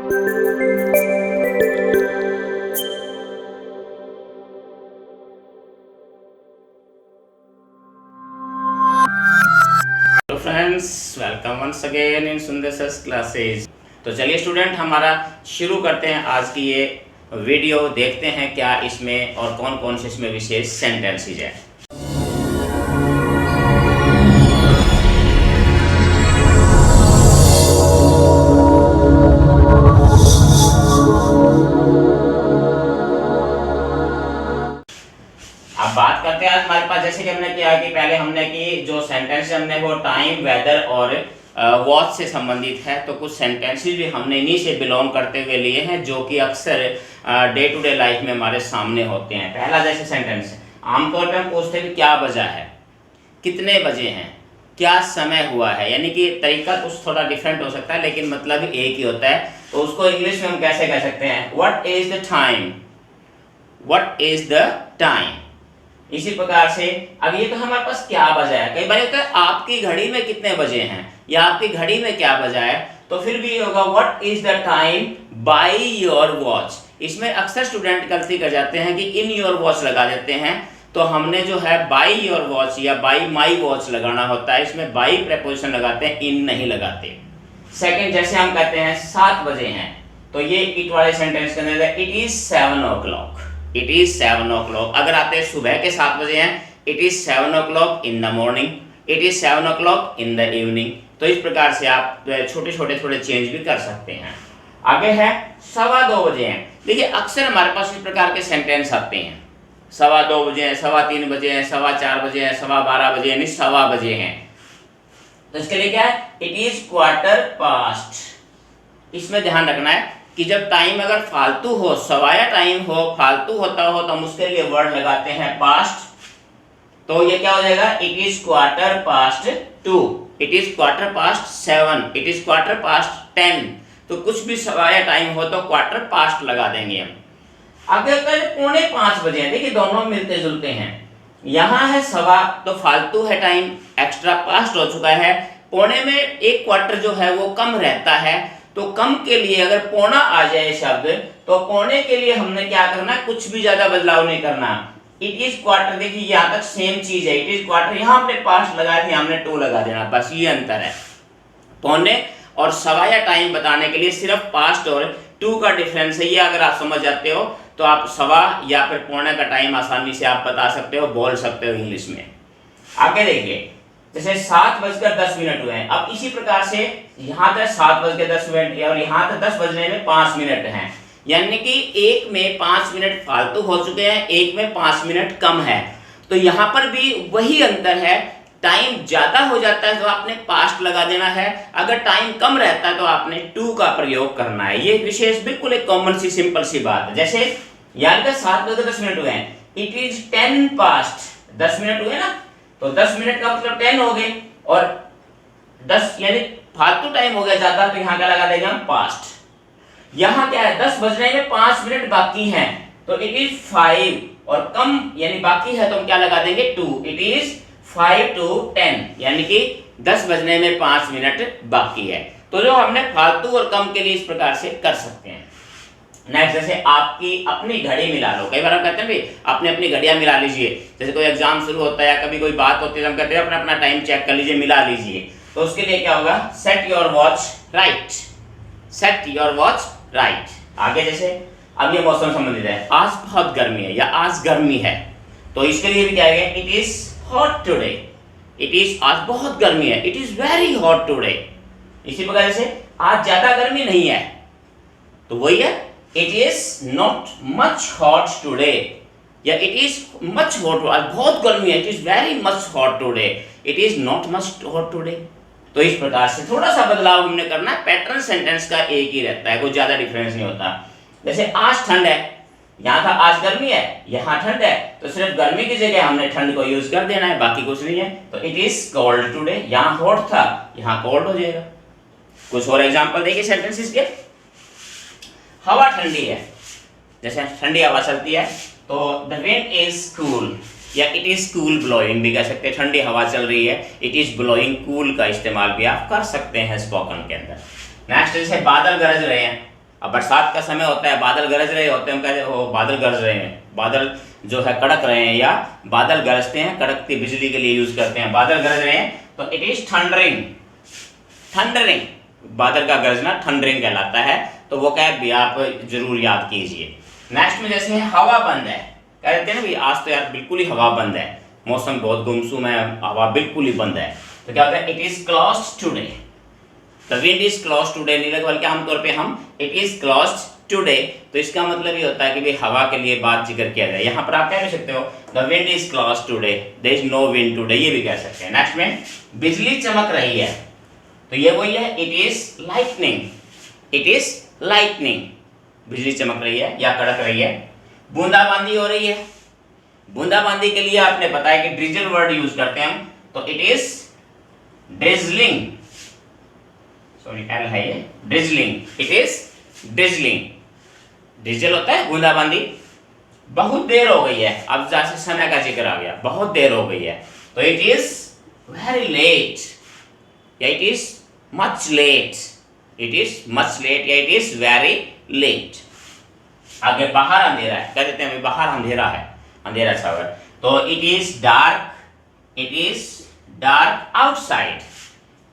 तो friends, welcome once again in Sundar sir classes. तो चलिए स्टूडेंट, हमारा शुरू करते हैं आज की ये वीडियो। देखते हैं क्या इसमें और कौन कौन से इसमें विशेष सेंटेंसेज है। अब बात करते हैं आज हमारे पास, जैसे कि हमने किया कि पहले हमने की जो सेंटेंस हमने वो टाइम, वेदर और वॉच से संबंधित है। तो कुछ सेंटेंसेस भी हमने इन्हीं से बिलोंग करते हुए लिए हैं, जो कि अक्सर डे टू डे लाइफ में हमारे सामने होते हैं। पहला जैसे सेंटेंस आमतौर पर हम पूछते हैं कि क्या बजा है, कितने बजे हैं, क्या समय हुआ है। यानी कि तरीका कुछ थोड़ा डिफरेंट हो सकता है, लेकिन मतलब एक ही होता है। तो उसको इंग्लिश में हम कैसे कह सकते हैं, what is the time, what is the time. इसी प्रकार से अब ये तो हमारे पास क्या बजा है। कई बार होता है आपकी घड़ी में कितने बजे हैं या आपकी घड़ी में क्या बजा है, तो फिर भी होगा what is the time by your watch. इसमें अक्सर स्टूडेंट गलती कर जाते हैं कि इन योर वॉच लगा देते हैं। तो हमने जो है बाय योर वॉच या बाय माई वॉच लगाना होता है। इसमें बाय प्रेपोजिशन लगाते हैं, इन नहीं लगाते। सेकंड, जैसे हम कहते हैं 7 बजे हैं, तो ये इट वाले सेंटेंस के अंदर it is 7 o'clock, it is 7 o'clock। अगर आते हैं सुबह के 7 बजे हैं, it is 7 o'clock in the morning, it is 7 o'clock in the evening. तो इस प्रकार से आप छोटे छोटे थोड़े चेंज भी कर सकते हैं। आगे है 2:15 बजे हैं। देखिए अक्सर हमारे पास इस प्रकार के सेंटेंस आते हैं, 2:15 बजे हैं, 3:15 बजे हैं, 4:15 बजे हैं, 12:15 बजे यानी 1:15 बजे हैं। तो इसके लिए क्या है, इट इज 1/4। इसमें ध्यान रखना है कि जब टाइम अगर फालतू हो, सवाया टाइम हो, फालतू होता हो, तो हम उसके लिए वर्ड लगाते हैं पास्ट। तो ये क्या हो जाएगा, it is 2:15, it is 7:15, it is 10:15। तो कुछ भी सवाया टाइम हो तो 4:15 लगा देंगे हम। आगे होता है 4:45 बजे। देखिए दोनों मिलते जुलते हैं। यहाँ है 1:15 तो फालतू है टाइम, एक्स्ट्रा पास्ट हो चुका है। पौने में 1/4 जो है वो कम रहता है। तो कम के लिए अगर पौना आ जाए शब्द, तो पौने के लिए हमने क्या करना, कुछ भी ज्यादा बदलाव नहीं करना। इट इज 1/4, देखिए यहाँ तक सेम चीज है, इट इज 1/4। यहाँ हमने पास्ट लगाया था, हमने 2 लगा देना, बस ये अंतर है। पौने और सवाया टाइम बताने के लिए सिर्फ पास्ट और 2 का डिफरेंस है। ये अगर आप समझ जाते हो तो आप सवा या फिर पौने का टाइम आसानी से आप बता सकते हो, बोल सकते हो इंग्लिश में। आगे देखिए, जैसे 7:10 हुए हैं। अब इसी प्रकार से यहाँ तक 7:10 और यहाँ तक 10 बजने में 5 मिनट हैं। यानी कि एक में 5 मिनट फालतू हो चुके हैं, एक में 5 मिनट कम है। तो यहाँ पर भी वही अंतर है, टाइम ज्यादा हो जाता है तो आपने पास्ट लगा देना है, अगर टाइम कम रहता है तो आपने 2 का प्रयोग करना है। ये विशेष बिल्कुल एक कॉमन सी सिंपल सी बात है। जैसे यानी कि 7:10 हुए हैं, इट इज 10 past, 10 मिनट हुए ना, तो 10 मिनट का मतलब 10 हो गए, और 10 यानी फालतू टाइम हो गया ज्यादा, तो यहाँ क्या लगा देंगे हम, पास्ट। यहाँ क्या है, 10 बजने में 5 मिनट बाकी हैं, तो इट इज 5, और कम यानी बाकी है तो हम क्या लगा देंगे, 2। इट इज 5 to 10, यानी कि 10 बजने में 5 मिनट बाकी है। तो जो हमने फालतू और कम के लिए इस प्रकार से कर सकते हैं। नेक्स्ट, जैसे आपकी अपनी घड़ी मिला लो। कई बार हम कहते हैं भाई अपनी अपनी घड़ियां मिला लीजिए। जैसे कोई एग्जाम शुरू होता है या कभी कोई बात होती है, हम कहते हैं अपना अपना टाइम चेक कर लीजिए, मिला लीजिए। तो उसके लिए क्या होगा, set your watch right, set your watch right. आगे जैसे अब ये मौसम संबंधित है, आज बहुत गर्मी है या आज गर्मी है, तो इसके लिए भी क्या है, it is hot today, it is आज बहुत गर्मी है, it is very hot today. इसी प्रकार से आज ज्यादा गर्मी नहीं है, तो वही है, it is not much hot today, या इट इज मच हॉट, आज बहुत गर्मी है, it is very much hot today, it is not much hot today. तो इस प्रकार से थोड़ा सा बदलाव हमने करना है, पैटर्न सेंटेंस का एक ही रहता है, कोई ज्यादा डिफरेंस नहीं होता। जैसे आज ठंड है, यहाँ था आज गर्मी है, यहाँ ठंड है, तो सिर्फ गर्मी की जगह हमने ठंड को यूज कर देना है, बाकी कुछ नहीं है। तो इट इज कोल्ड टुडे, यहाँ हॉट था, यहाँ कोल्ड हो जाएगा। कुछ और एग्जांपल देखिए सेंटेंसेस के। हवा ठंडी है, जैसे ठंडी हवा चलती है, तो द विंड इज कूल, या इट इज कूल ब्लोइंग भी कह सकते हैं, ठंडी हवा चल रही है, इट इज ब्लोइंग कूल का इस्तेमाल भी आप कर सकते हैं स्पोकन के अंदर। नेक्स्ट, जैसे बादल गरज रहे हैं, अब बरसात का समय होता है, बादल गरज रहे होते हैं, हम कहते हैं ओ बादल गरज रहे हैं, बादल जो है कड़क रहे हैं, या बादल गरजते हैं, कड़कती बिजली के लिए यूज करते हैं, बादल गरज रहे हैं, तो इट इज थंडरिंग। थंडरिंग, बादल का गरजना थंडरिंग कहलाता है। तो वो क्या भी आप जरूर याद कीजिए। नेक्स्ट में जैसे है हवा बंद है, कह देते हैं ना भाई आज तो यार बिल्कुल ही हवा बंद है, मौसम बहुत गुमसुम है, हवा बिल्कुल ही बंद है, तो क्या होता है, it is closed today. The wind is closed today नहीं लगा, बल्कि आमतौर पे हम इट इज क्लोज्ड टुडे, तो इसका मतलब ये होता है कि भाई हवा के लिए बात जिक्र किया जाए। यहाँ पर आप क्या कह सकते हो, the wind is closed today, there is no wind today, ये भी कह सकते हैं। नेक्स्ट में बिजली चमक रही है, तो ये वही है, it is lightning. It is lightning, बिजली चमक रही है या कड़क रही है। बूंदाबांदी हो रही है, बूंदाबांदी के लिए आपने बताया कि ड्रिजल वर्ड यूज करते हैं हम, तो it is drizzling, sorry L है ये, drizzling, it is drizzling. Drizzle होता है बूंदाबांदी। बहुत देर हो गई है, अब जैसे समय का जिक्र आ गया, बहुत देर हो गई है, तो इट इज वेरी लेट, या it is much late, it is much late, या इट इज वेरी लेट। आगे बाहर अंधेरा है, कह देते हैं बाहर अंधेरा है, अंधेरा सा है, तो it is dark, it is dark outside,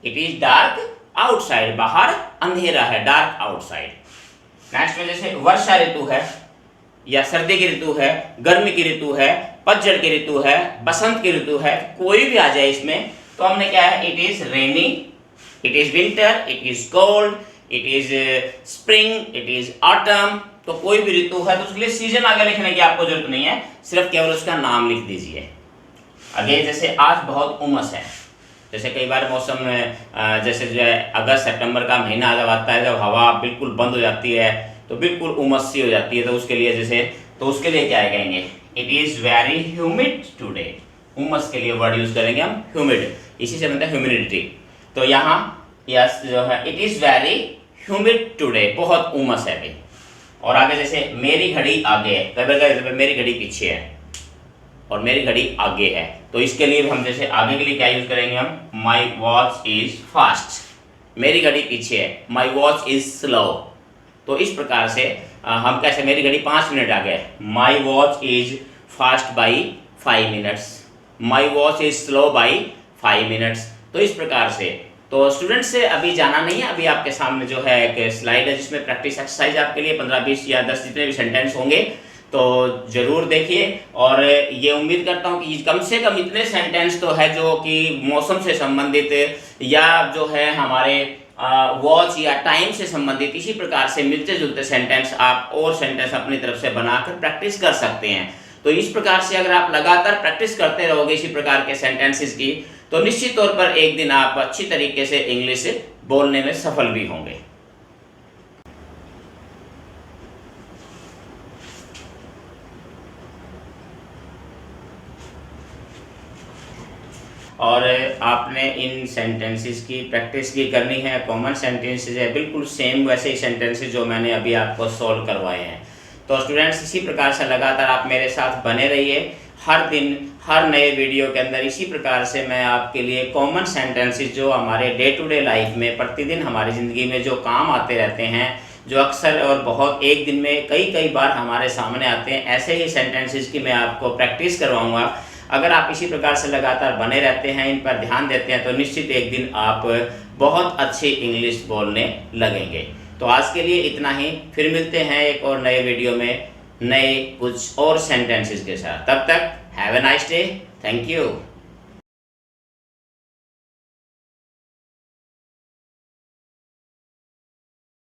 it is dark outside, बाहर अंधेरा है, डार्क आउटसाइड। नेक्स्ट में जैसे वर्षा ऋतु है, या सर्दी की ऋतु है, गर्मी की ऋतु है, पतझड़ की ऋतु है, बसंत की ऋतु है, कोई भी आ जाए इसमें, तो हमने क्या है, it is rainy, it is winter, it is cold, it is spring, it is autumn, तो कोई भी ऋतु है तो उसके लिए सीजन आगे लिखने की आपको जरूरत नहीं है, सिर्फ केवल उसका नाम लिख दीजिए। आगे जैसे आज बहुत उमस है, जैसे कई बार मौसम में जैसे जो है अगस्त सितंबर का महीना जब आता है, जब हवा बिल्कुल बंद हो जाती है, तो बिल्कुल उमस सी हो जाती है, तो उसके लिए जैसे, तो उसके लिए क्या कहेंगे, it is very humid today. उमस के लिए वर्ड यूज करेंगे हम ह्यूमिड, इसी से बनता है ह्यूमिडिटी। तो यहाँ यस जो है, it is very humid today, बहुत उमस है भाई। और आगे जैसे मेरी घड़ी आगे है, कभी मेरी घड़ी पीछे है और मेरी घड़ी आगे है, तो इसके लिए हम जैसे आगे के लिए क्या यूज करेंगे हम, माई वॉच इज फास्ट, मेरी घड़ी पीछे है, माई वॉच इज स्लो। तो इस प्रकार से हम कैसे, मेरी घड़ी 5 मिनट आगे है, my watch is fast by 5 minutes, my watch is slow by 5 minutes. तो इस प्रकार से, तो स्टूडेंट से अभी जाना नहीं है, अभी आपके सामने जो है एक स्लाइड है जिसमें प्रैक्टिस एक्सरसाइज आपके लिए 15, 20 या 10 जितने भी सेंटेंस होंगे, तो जरूर देखिए। और ये उम्मीद करता हूँ कि कम से कम इतने सेंटेंस तो है जो कि मौसम से संबंधित, या जो है हमारे वॉच या टाइम से संबंधित, इसी प्रकार से मिलते जुलते सेंटेंस आप और सेंटेंस अपनी तरफ से बनाकर प्रैक्टिस कर सकते हैं। तो इस प्रकार से अगर आप लगातार प्रैक्टिस करते रहोगे इसी प्रकार के सेंटेंसेस की, तो निश्चित तौर पर एक दिन आप अच्छी तरीके से इंग्लिश बोलने में सफल भी होंगे। और आपने इन सेंटेंसेस की प्रैक्टिस भी करनी है। कॉमन सेंटेंसेस है बिल्कुल सेम वैसे ही सेंटेंसेस जो मैंने अभी आपको सॉल्व करवाए हैं। तो स्टूडेंट्स इसी प्रकार से लगातार आप मेरे साथ बने रहिए। हर दिन हर नए वीडियो के अंदर इसी प्रकार से मैं आपके लिए कॉमन सेंटेंसेस जो हमारे डे टू डे लाइफ में प्रतिदिन हमारी ज़िंदगी में जो काम आते रहते हैं, जो अक्सर और बहुत एक दिन में कई बार हमारे सामने आते हैं, ऐसे ही सेंटेंसेस की मैं आपको प्रैक्टिस करवाऊँगा। अगर आप इसी प्रकार से लगातार बने रहते हैं, इन पर ध्यान देते हैं, तो निश्चित एक दिन आप बहुत अच्छी इंग्लिश बोलने लगेंगे। तो आज के लिए इतना ही, फिर मिलते हैं एक और नए वीडियो में नए कुछ और सेंटेंसेस के साथ। तब तक have a nice day, thank you.